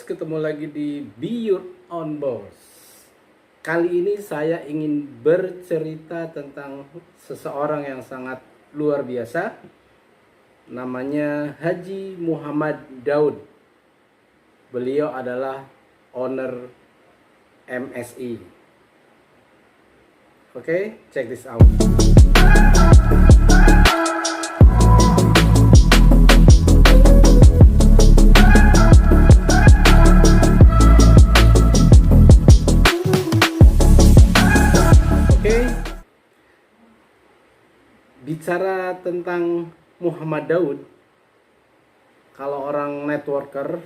ketemu lagi di Be Your Own Boss. Kali ini saya ingin bercerita tentang seseorang yang sangat luar biasa. Namanya Haji Muhammad Daud. Beliau adalah owner MSI. Oke, check this out. Bicara tentang Muhammad Daud, kalau orang networker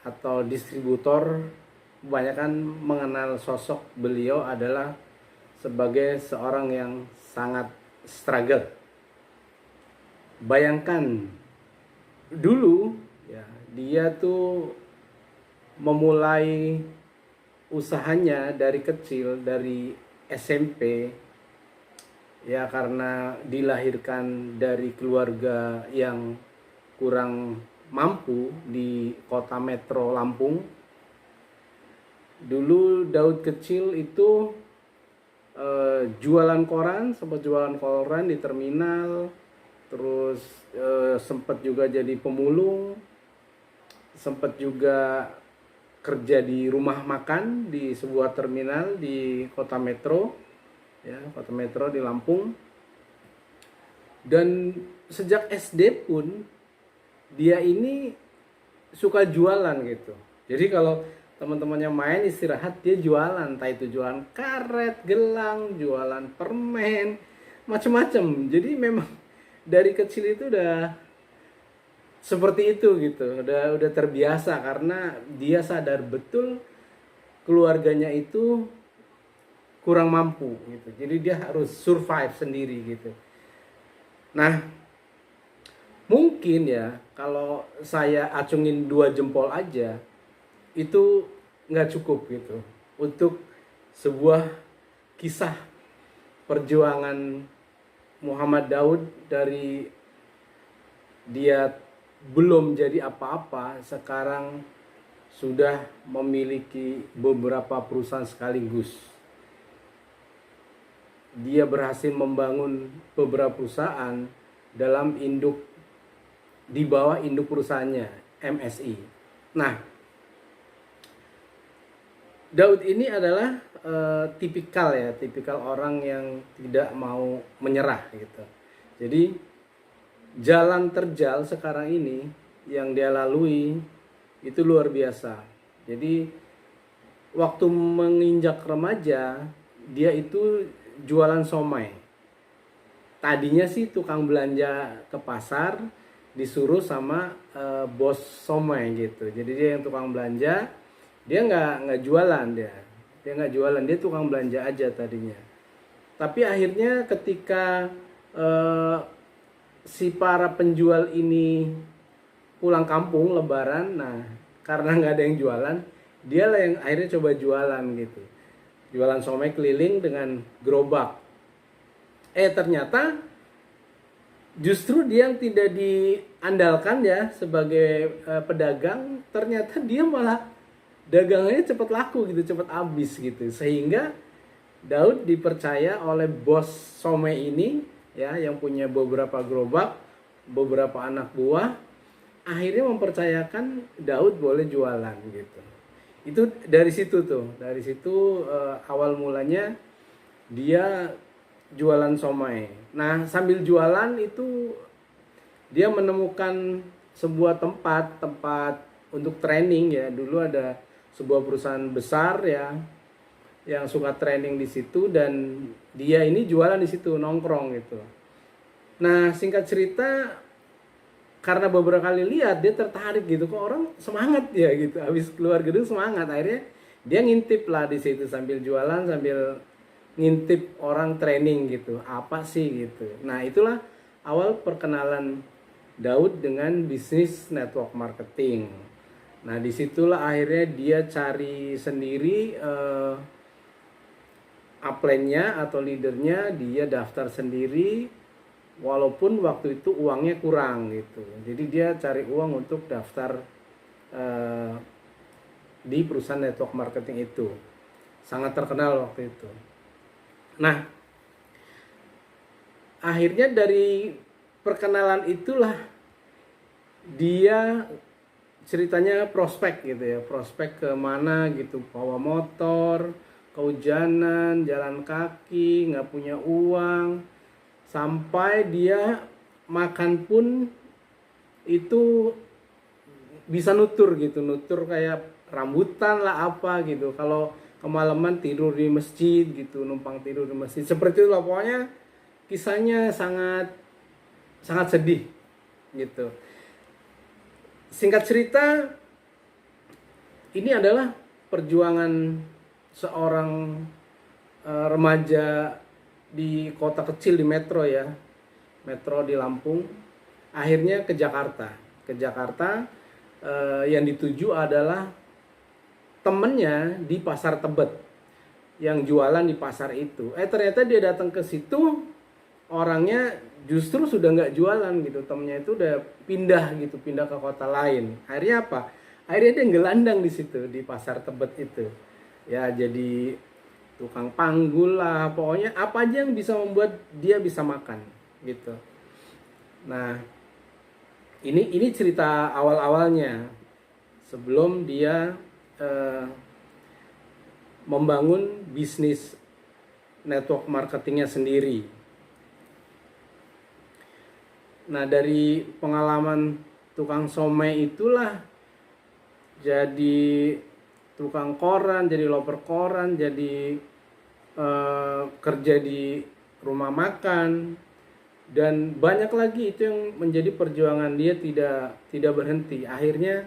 atau distributor kebanyakan mengenal sosok beliau adalah sebagai seorang yang sangat struggle. Bayangkan dulu ya, dia tuh memulai usahanya dari kecil, dari SMP. Ya, karena dilahirkan dari keluarga yang kurang mampu di kota metro Lampung. Dulu Daud kecil itu jualan koran, sempat jualan koran di terminal, terus sempat juga jadi pemulung, sempat juga kerja di rumah makan di sebuah terminal di kota metro. Ya, kota metro di Lampung. Dan sejak SD pun dia ini suka jualan gitu. Jadi kalau teman-temannya main istirahat, dia jualan, entah itu jualan karet, gelang, jualan permen, macam-macam. Jadi memang dari kecil itu udah seperti itu gitu. Udah terbiasa karena dia sadar betul keluarganya itu kurang mampu gitu. Jadi dia harus survive sendiri gitu. Nah, mungkin ya kalau saya acungin 2 jempol aja itu nggak cukup gitu untuk sebuah kisah perjuangan Muhammad Daud dari dia belum jadi apa-apa, sekarang sudah memiliki beberapa perusahaan sekaligus. Dia berhasil membangun beberapa perusahaan dalam di bawah induk perusahaannya, MSI. Nah, Daud ini adalah tipikal orang yang tidak mau menyerah gitu. Jadi jalan terjal sekarang ini yang dia lalui itu luar biasa. Jadi waktu menginjak remaja, dia itu jualan somai. Tadinya sih tukang belanja ke pasar, disuruh sama bos somai gitu. Jadi dia yang tukang belanja, dia nggak jualan dia nggak jualan, dia tukang belanja aja tadinya. Tapi akhirnya ketika si para penjual ini pulang kampung lebaran, nah karena nggak ada yang jualan, dia lah yang akhirnya coba jualan gitu. Jualan somai keliling dengan gerobak. Ternyata justru dia yang tidak diandalkan ya sebagai pedagang, ternyata dia malah dagangannya cepat laku gitu, cepat habis gitu. Sehingga Daud dipercaya oleh bos somai ini ya, yang punya beberapa gerobak, beberapa anak buah, akhirnya mempercayakan Daud boleh jualan gitu. Itu dari situ awal mulanya dia jualan somai. Nah, sambil jualan itu dia menemukan sebuah tempat untuk training ya. Dulu ada sebuah perusahaan besar ya yang suka training di situ, dan dia ini jualan di situ, nongkrong gitu. Nah, singkat cerita, karena beberapa kali lihat dia tertarik gitu, kok orang semangat ya gitu, habis keluar gedung semangat. Akhirnya dia ngintip lah di situ sambil jualan, sambil ngintip orang training gitu, apa sih gitu. Nah, itulah awal perkenalan Daud dengan bisnis network marketing. Nah, disitulah akhirnya dia cari sendiri upline-nya atau leadernya, dia daftar sendiri. Walaupun waktu itu uangnya kurang gitu, jadi dia cari uang untuk daftar di perusahaan network marketing itu. Sangat terkenal waktu itu. Nah, akhirnya dari perkenalan itulah dia ceritanya prospek gitu ya, prospek ke mana gitu, bawa motor, kehujanan, jalan kaki, nggak punya uang, sampai dia makan pun itu bisa nutur gitu, nutur kayak rambutan lah apa gitu. Kalau kemalaman tidur di masjid gitu, numpang tidur di masjid, seperti itu lah. Pokoknya kisahnya sangat sangat sedih gitu. Singkat cerita, ini adalah perjuangan seorang remaja di kota kecil di metro ya, metro di Lampung. Akhirnya ke Jakarta. Ke Jakarta, yang dituju adalah temennya di Pasar Tebet yang jualan di pasar itu. Ternyata dia datang ke situ, orangnya justru sudah nggak jualan gitu, temennya itu udah pindah gitu, pindah ke kota lain. Akhirnya apa? Akhirnya dia gelandang di situ di Pasar Tebet itu. Ya jadi tukang panggul lah, pokoknya apa aja yang bisa membuat dia bisa makan gitu. Nah, ini cerita awal-awalnya sebelum dia membangun bisnis network marketingnya sendiri. Nah, dari pengalaman tukang somai itulah jadi tukang koran, jadi loper koran, jadi kerja di rumah makan, dan banyak lagi. Itu yang menjadi perjuangan dia tidak berhenti. Akhirnya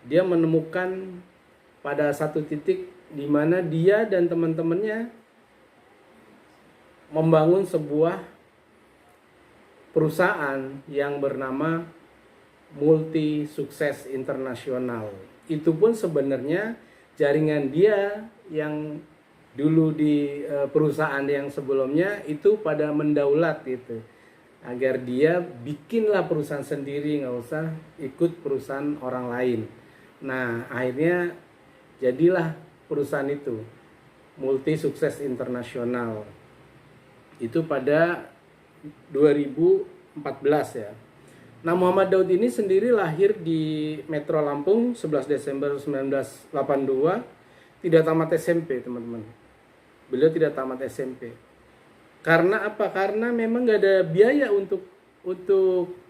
dia menemukan pada satu titik di mana dia dan teman-temannya membangun sebuah perusahaan yang bernama Multi Sukses Internasional. Itu pun sebenarnya jaringan dia yang dulu di perusahaan yang sebelumnya itu pada mendaulat gitu, agar dia bikinlah perusahaan sendiri, nggak usah ikut perusahaan orang lain. Nah, akhirnya jadilah perusahaan itu Multi Sukses Internasional. Itu pada 2014 ya. Nah, Muhammad Daud ini sendiri lahir di Metro Lampung 11 Desember 1982. Tidak tamat SMP, teman-teman. Beliau tidak tamat SMP. Karena apa? Karena memang gak ada biaya untuk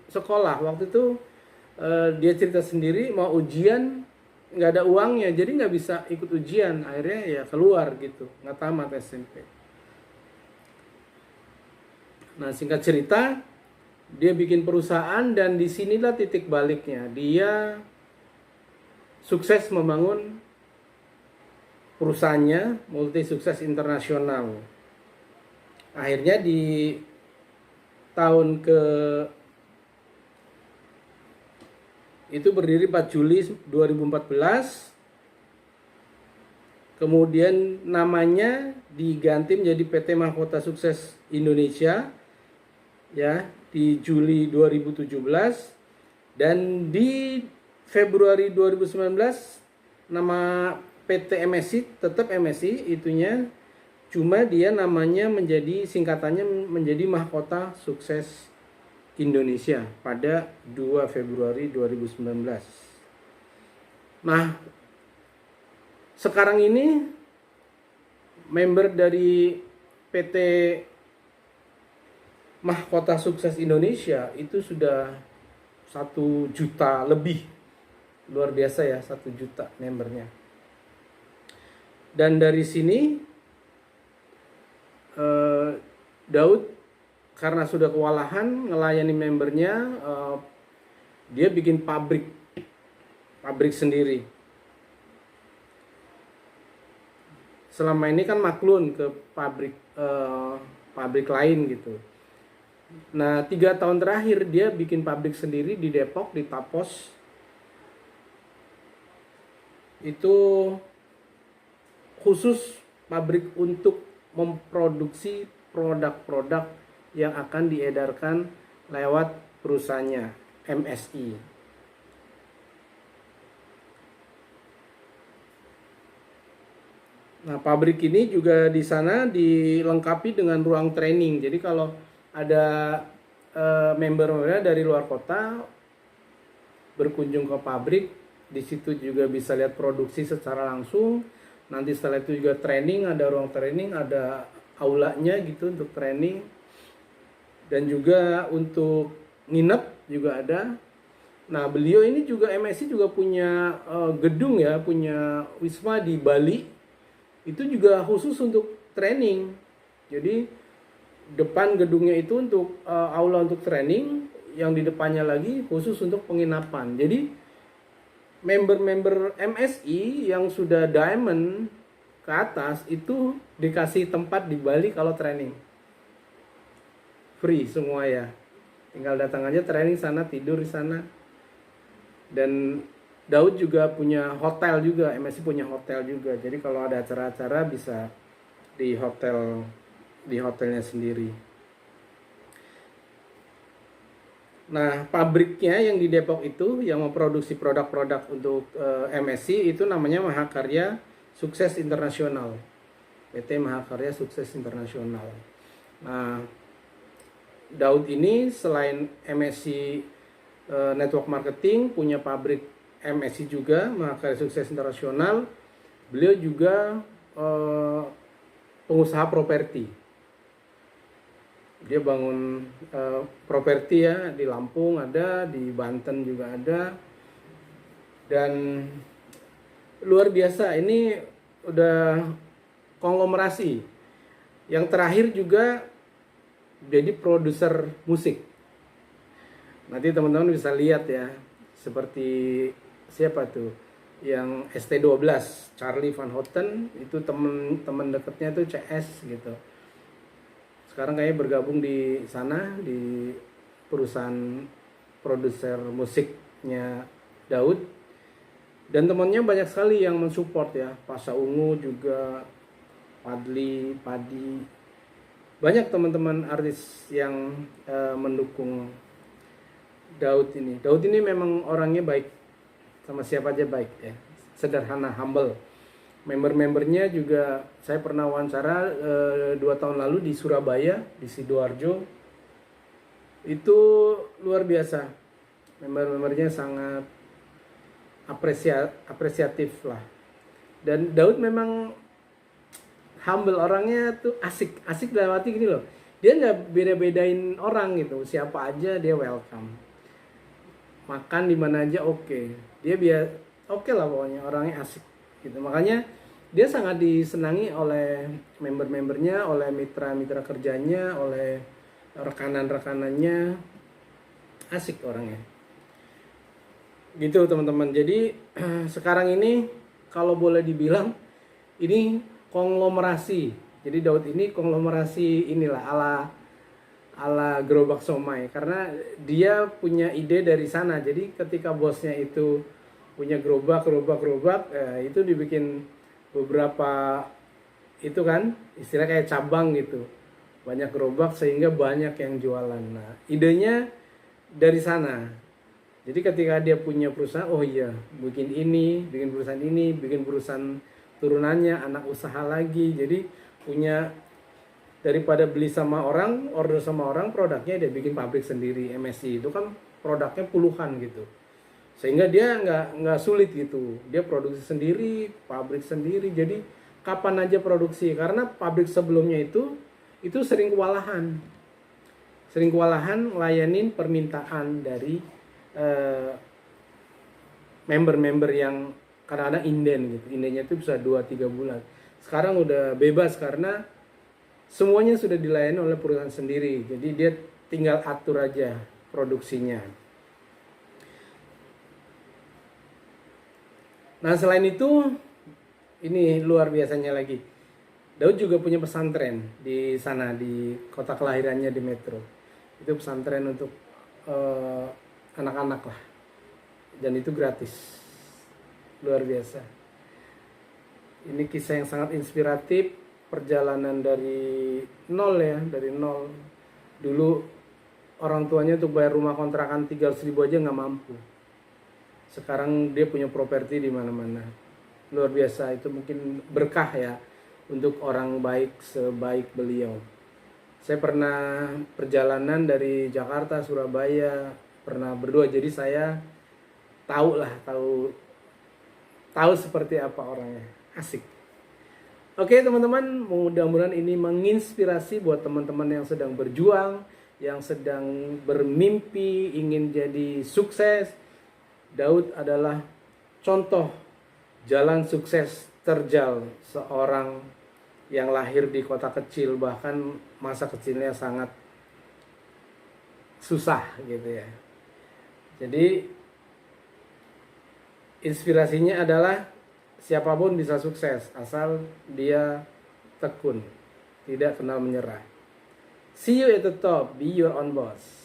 sekolah. Waktu itu dia cerita sendiri, mau ujian nggak ada uangnya, jadi nggak bisa ikut ujian. Akhirnya ya keluar gitu, nggak tamat SMP. Nah, singkat cerita, dia bikin perusahaan dan disinilah titik baliknya. Dia sukses membangun perusahaannya Multi Sukses Internasional. Akhirnya di tahun itu berdiri 4 Juli 2014. Kemudian namanya diganti menjadi PT Mahkota Sukses Indonesia ya di Juli 2017, dan di Februari 2019 nama PT MSI tetap MSI itunya, cuma dia namanya menjadi singkatannya menjadi Mahkota Sukses Indonesia pada 2 Februari 2019. Nah, sekarang ini member dari PT Mahkota Sukses Indonesia itu sudah 1 juta lebih. Luar biasa ya, 1 juta membernya. Dan dari sini Daud karena sudah kewalahan ngelayani membernya, dia bikin pabrik sendiri. Selama ini kan maklun ke pabrik lain gitu. Nah, 3 tahun terakhir dia bikin pabrik sendiri di Depok, di Tapos. Itu khusus pabrik untuk memproduksi produk-produk yang akan diedarkan lewat perusahaannya MSI. Nah, pabrik ini juga di sana dilengkapi dengan ruang training. Jadi kalau ada member-membernya dari luar kota berkunjung ke pabrik, di situ juga bisa lihat produksi secara langsung. Nanti setelah itu juga training, ada ruang training, ada aulanya gitu untuk training. Dan juga untuk nginep juga ada. Nah, beliau ini juga MSI juga punya gedung ya, punya wisma di Bali. Itu juga khusus untuk training. Jadi depan gedungnya itu untuk aula untuk training, yang di depannya lagi khusus untuk penginapan. Jadi member-member MSI yang sudah diamond ke atas itu dikasih tempat di Bali kalau training. Free semua ya. Tinggal datang aja training sana, tidur di sana. Dan Daud juga punya hotel juga, MSI punya hotel juga. Jadi kalau ada acara-acara bisa di hotelnya sendiri. Nah, pabriknya yang di Depok itu yang memproduksi produk-produk untuk MSI itu namanya Mahakarya Sukses Internasional. PT Mahakarya Sukses Internasional. Nah, Daud ini selain MSI Network Marketing, punya pabrik MSI juga, Mahakarya Sukses Internasional. Beliau juga pengusaha properti. Dia bangun properti ya, di Lampung ada, di Banten juga ada. Dan luar biasa, ini udah konglomerasi. Yang terakhir juga jadi produser musik. Nanti teman-teman bisa lihat ya, seperti siapa tuh yang ST12, Charlie Van Houten, itu temen dekatnya tuh CS gitu. Sekarang kayaknya bergabung di sana di perusahaan produser musiknya Daud. Dan temannya banyak sekali yang mensupport ya, Pasha Ungu juga, Padli, Padi. Banyak teman-teman artis yang mendukung Daud ini. Daud ini memang orangnya baik, sama siapa aja baik ya, sederhana, humble. Member-membernya juga saya pernah wawancara 2 tahun lalu di Surabaya, di Sidoarjo. Itu luar biasa. Member-membernya sangat apresiatif lah. Dan Daud memang humble, orangnya tuh asik dalam arti gini loh. Dia nggak beda-bedain orang gitu, siapa aja dia welcome. Makan di mana aja oke. Dia oke lah pokoknya, orangnya asik gitu. Makanya dia sangat disenangi oleh member-membernya, oleh mitra-mitra kerjanya, oleh rekanan-rekanannya. Asik orangnya. Gitu teman-teman. Jadi sekarang ini kalau boleh dibilang ini konglomerasi. Jadi Daud ini konglomerasi inilah ala gerobak somai, karena dia punya ide dari sana. Jadi ketika bosnya itu punya gerobak itu dibikin beberapa itu kan istilah kayak cabang gitu, banyak gerobak sehingga banyak yang jualan. Nah, idenya dari sana. Jadi ketika dia punya perusahaan, oh iya bikin perusahaan turunannya, anak usaha lagi. Jadi punya, daripada beli sama orang, order sama orang, produknya dia bikin pabrik sendiri. MSI itu kan produknya puluhan gitu, sehingga dia nggak sulit gitu. Dia produksi sendiri, pabrik sendiri. Jadi kapan aja produksi, karena pabrik sebelumnya itu sering kewalahan layanin permintaan dari member-member yang kadang-kadang inden gitu. Indennya itu bisa 2-3 bulan. Sekarang udah bebas karena semuanya sudah dilayani oleh perusahaan sendiri. Jadi dia tinggal atur aja produksinya. Nah, selain itu ini luar biasanya lagi. Daud juga punya pesantren di sana, di kota kelahirannya di Metro. Itu pesantren untuk anak-anak lah. Dan itu gratis. Luar biasa. Ini kisah yang sangat inspiratif, perjalanan dari nol ya, dari nol. Dulu orang tuanya untuk bayar rumah kontrakan 300.000 aja nggak mampu. Sekarang dia punya properti di mana-mana. Luar biasa, itu mungkin berkah ya. untuk orang baik sebaik beliau. Saya pernah perjalanan dari Jakarta, Surabaya, pernah berdua, jadi saya tahu seperti apa orangnya. Asik. Oke teman-teman, mudah-mudahan ini menginspirasi buat teman-teman yang sedang berjuang, yang sedang bermimpi ingin jadi sukses. Daud adalah contoh jalan sukses terjal seorang yang lahir di kota kecil, bahkan masa kecilnya sangat susah gitu ya. Jadi inspirasinya adalah siapapun bisa sukses asal dia tekun, tidak kenal menyerah. See you at the top, be your own boss.